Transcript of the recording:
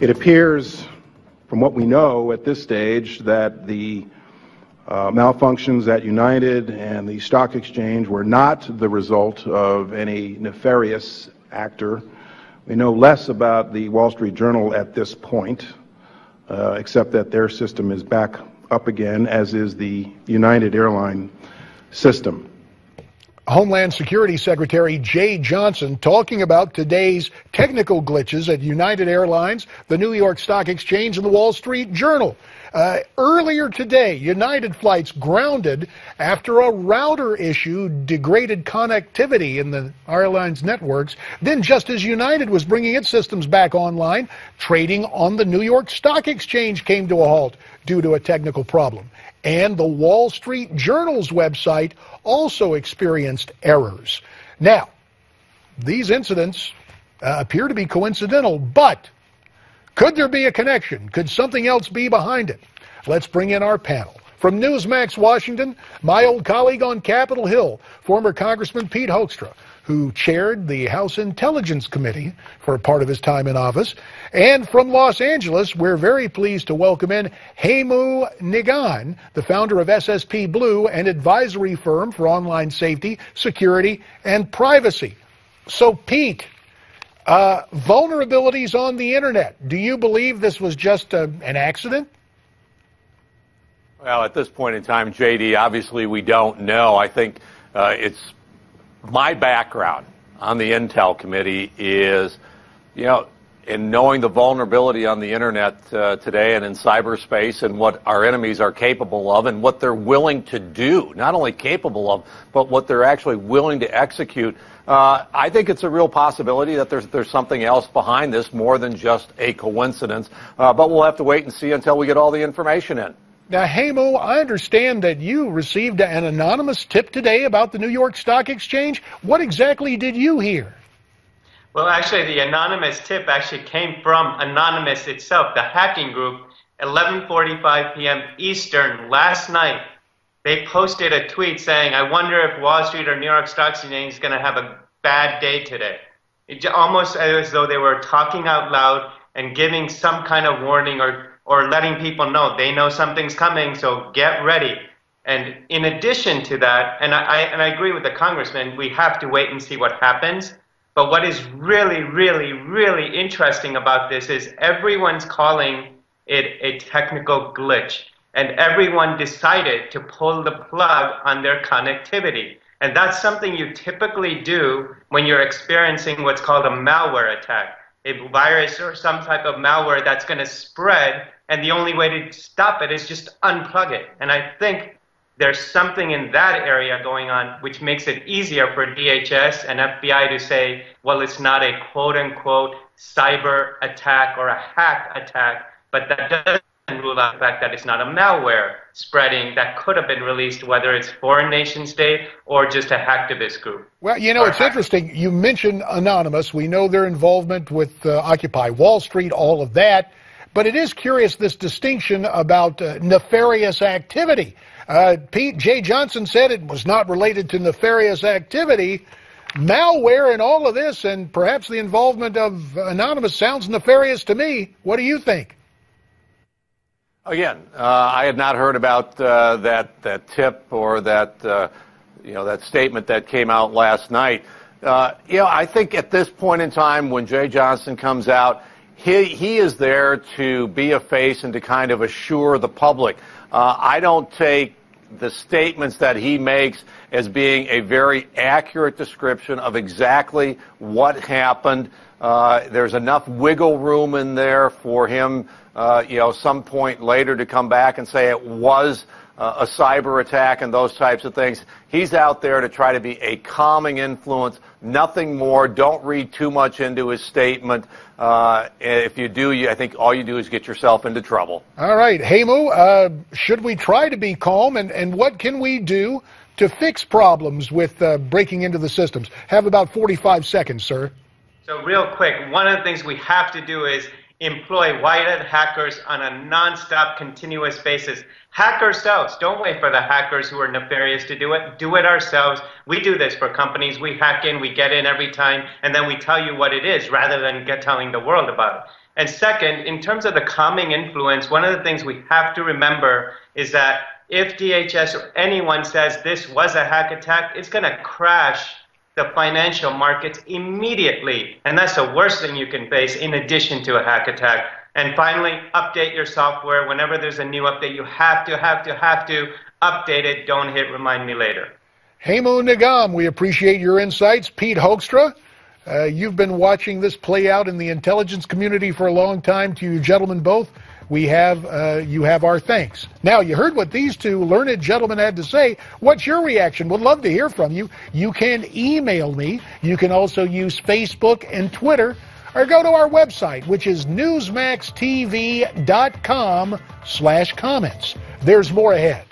It appears, from what we know at this stage, that the malfunctions at United and the stock exchange were not the result of any nefarious actor. We know less about the Wall Street Journal at this point, except that their system is back up again, as is the United airline system. Homeland Security Secretary Jay Johnson talking about today's technical glitches at United Airlines, the New York Stock Exchange, and the Wall Street Journal. Earlier today, United flights grounded after a router issue degraded connectivity in the airline's networks. Then, just as United was bringing its systems back online, trading on the New York Stock Exchange came to a halt due to a technical problem. And the Wall Street Journal's website also experienced errors. Now, these incidents appear to be coincidental, but could there be a connection? Could something else be behind it? Let's bring in our panel. From Newsmax Washington, my old colleague on Capitol Hill, former Congressman Pete Hoekstra, who chaired the House Intelligence Committee for a part of his time in office. And from Los Angeles, we're very pleased to welcome in Hemanshu Nigam, the founder of SSP Blue, an advisory firm for online safety, security, and privacy. So, Pete, vulnerabilities on the internet. Do you believe this was just an accident? Well, at this point in time, JD, obviously we don't know. I think it's my background on the Intel Committee is, in knowing the vulnerability on the internet today and in cyberspace and what our enemies are capable of and what they're willing to do, not only capable of, but what they're actually willing to execute. I think it's a real possibility that there's something else behind this more than just a coincidence, but we'll have to wait and see until we get all the information in. Now, Hemu, I understand that you received an anonymous tip today about the New York Stock Exchange. What exactly did you hear? Well, actually, the anonymous tip actually came from Anonymous itself, the hacking group, 11:45 p.m. Eastern last night. They posted a tweet saying, "I wonder if Wall Street or New York Stock Exchange is going to have a bad day today." It almost as though they were talking out loud and giving some kind of warning or letting people know they know something's coming, so get ready. And in addition to that, and I agree with the congressman, we have to wait and see what happens. But what is really, really, really interesting about this is everyone's calling it a technical glitch. And everyone decided to pull the plug on their connectivity. And that's something you typically do when you're experiencing what's called a malware attack. A virus or some type of malware that's going to spread, and the only way to stop it is just unplug it. And I think there's something in that area going on which makes it easier for DHS and FBI to say, well, it's not a quote-unquote cyber attack or a hack attack, but that doesn't rule out the fact that it's not a malware spreading that could have been released, whether it's foreign nation state or just a hacktivist group. Well, it's interesting. You mentioned Anonymous. We know their involvement with Occupy Wall Street, all of that. But it is curious, this distinction about nefarious activity. Pete, Jay Johnson said it was not related to nefarious activity. Malware and all of this, and perhaps the involvement of Anonymous, sounds nefarious to me. What do you think? Again, I had not heard about that tip or that that statement that came out last night. I think at this point in time, when Jay Johnson comes out, he is there to be a face and to kind of assure the public. I don't take the statements that he makes as being a very accurate description of exactly what happened. There's enough wiggle room in there for him, some point later to come back and say it was a cyber attack and those types of things. He's out there to try to be a calming influence, nothing more. Don't read too much into his statement. If you do, I think all you do is get yourself into trouble. All right, Hemu, should we try to be calm, and what can we do to fix problems with breaking into the systems? Have about 45 seconds, sir. So real quick, one of the things we have to do is employ white-hat hackers on a non-stop, continuous basis. Hack ourselves. Don't wait for the hackers who are nefarious to do it. Do it ourselves. We do this for companies. We hack in, we get in every time, and then we tell you what it is rather than telling the world about it. And second, in terms of the calming influence, one of the things we have to remember is that if DHS or anyone says this was a hack attack, it's going to crash the financial markets immediately. And that's the worst thing you can face in addition to a hack attack. And finally, update your software. Whenever there's a new update, you have to update it. Don't hit remind me later. Hemanshu Nigam, we appreciate your insights. Pete Hoekstra, you've been watching this play out in the intelligence community for a long time. To you gentlemen both, you have our thanks. Now, you heard what these two learned gentlemen had to say. What's your reaction? Would love to hear from you. You can email me. You can also use Facebook and Twitter, or go to our website, which is newsmaxtv.com/comments. There's more ahead.